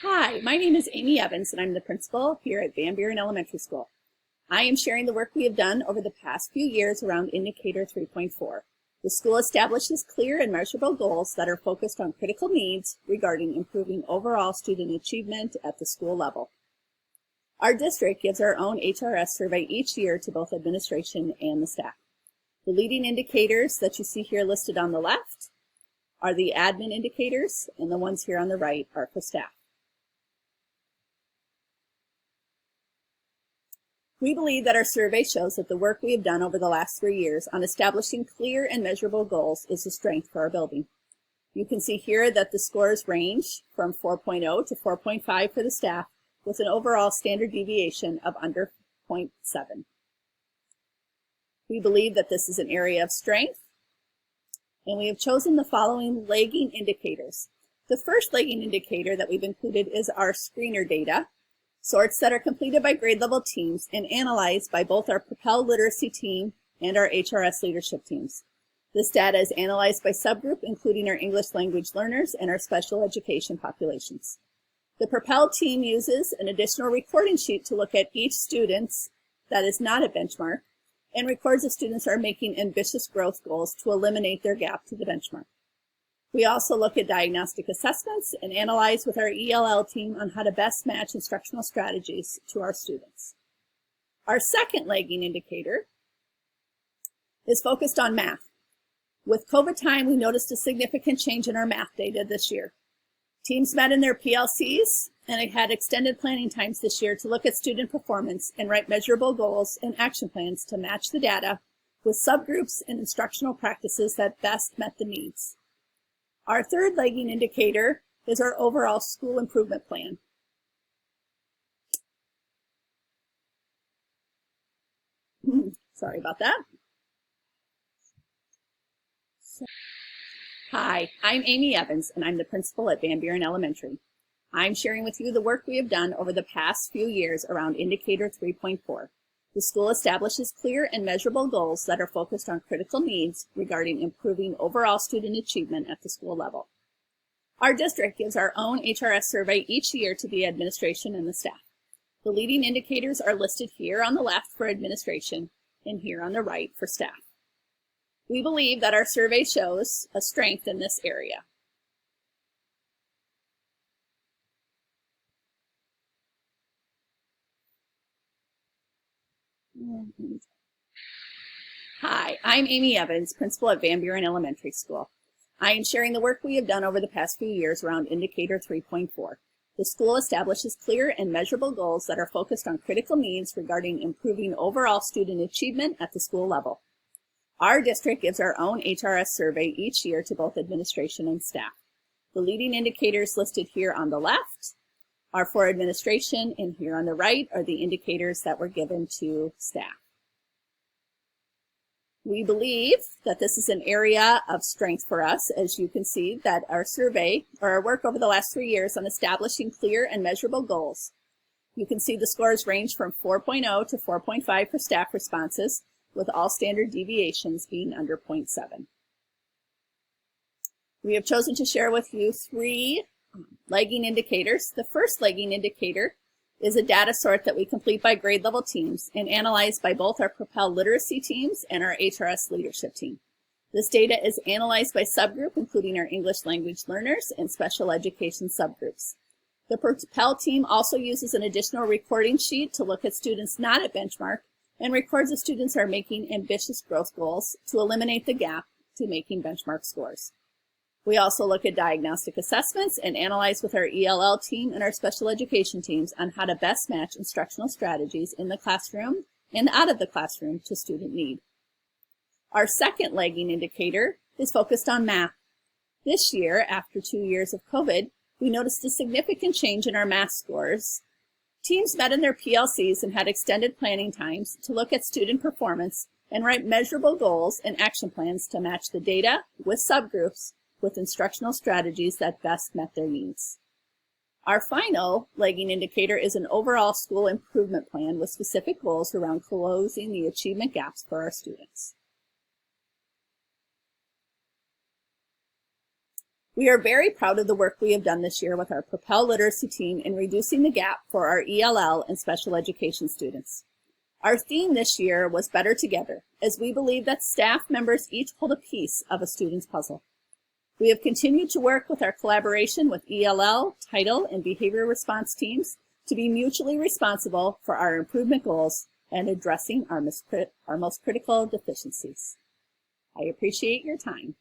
Hi, my name is Amy Evans, and I'm the principal here at Van Buren Elementary School. I am sharing the work we have done over the past few years around Indicator 3.4. The school establishes clear and measurable goals that are focused on critical needs regarding improving overall student achievement at the school level. Our district gives our own HRS survey each year to both administration and the staff. The leading indicators that you see here listed on the left are the admin indicators, and the ones here on the right are for staff. We believe that our survey shows that the work we have done over the last 3 years on establishing clear and measurable goals is a strength for our building. You can see here that the scores range from 4.0 to 4.5 for the staff, with an overall standard deviation of under 0.7. We believe that this is an area of strength, and we have chosen the following lagging indicators. The first lagging indicator that we've included is our screener data, sorts that are completed by grade level teams and analyzed by both our Propel literacy team and our HRS leadership teams. This data is analyzed by subgroup, including our English language learners and our special education populations. The Propel team uses an additional recording sheet to look at each student that is not a benchmark and records if students are making ambitious growth goals to eliminate their gap to the benchmark. We also look at diagnostic assessments and analyze with our ELL team on how to best match instructional strategies to our students. Our second lagging indicator is focused on math. With COVID time, we noticed a significant change in our math data this year. Teams met in their PLCs and had extended planning times this year to look at student performance and write measurable goals and action plans to match the data with subgroups and instructional practices that best met the needs. Our third lagging indicator is our overall school improvement plan. Sorry about that. Hi, I'm Amy Evans, and I'm the principal at Van Buren Elementary. I'm sharing with you the work we have done over the past few years around Indicator 3.4. The school establishes clear and measurable goals that are focused on critical needs regarding improving overall student achievement at the school level. Our district gives our own HRS survey each year to the administration and the staff. The leading indicators are listed here on the left for administration and here on the right for staff. We believe that our survey shows a strength in this area. Hi, I'm Amy Evans, principal at Van Buren Elementary School. I am sharing the work we have done over the past few years around Indicator 3.4. The school establishes clear and measurable goals that are focused on critical needs regarding improving overall student achievement at the school level. Our district gives our own HRS survey each year to both administration and staff. The leading indicators listed here on the left are for administration, and here on the right are the indicators that were given to staff. We believe that this is an area of strength for us, as you can see that our survey, or our work over the last 3 years on establishing clear and measurable goals. You can see the scores range from 4.0 to 4.5 for staff responses, with all standard deviations being under 0.7. We have chosen to share with you 3 lagging indicators. The first lagging indicator is a data sort that we complete by grade level teams and analyzed by both our Propel literacy teams and our HRS leadership team. This data is analyzed by subgroup, including our English language learners and special education subgroups. The Propel team also uses an additional recording sheet to look at students not at benchmark and records if students are making ambitious growth goals to eliminate the gap to making benchmark scores. We also look at diagnostic assessments and analyze with our ELL team and our special education teams on how to best match instructional strategies in the classroom and out of the classroom to student need. Our second lagging indicator is focused on math. This year, after 2 years of COVID, we noticed a significant change in our math scores. Teams met in their PLCs and had extended planning times to look at student performance and write measurable goals and action plans to match the data with subgroups with instructional strategies that best met their needs. Our final lagging indicator is an overall school improvement plan with specific goals around closing the achievement gaps for our students. We are very proud of the work we have done this year with our Propel Literacy team in reducing the gap for our ELL and special education students. Our theme this year was Better Together, as we believe that staff members each hold a piece of a student's puzzle. We have continued to work with our collaboration with ELL, title, and behavior response teams to be mutually responsible for our improvement goals and addressing our most critical deficiencies. I appreciate your time.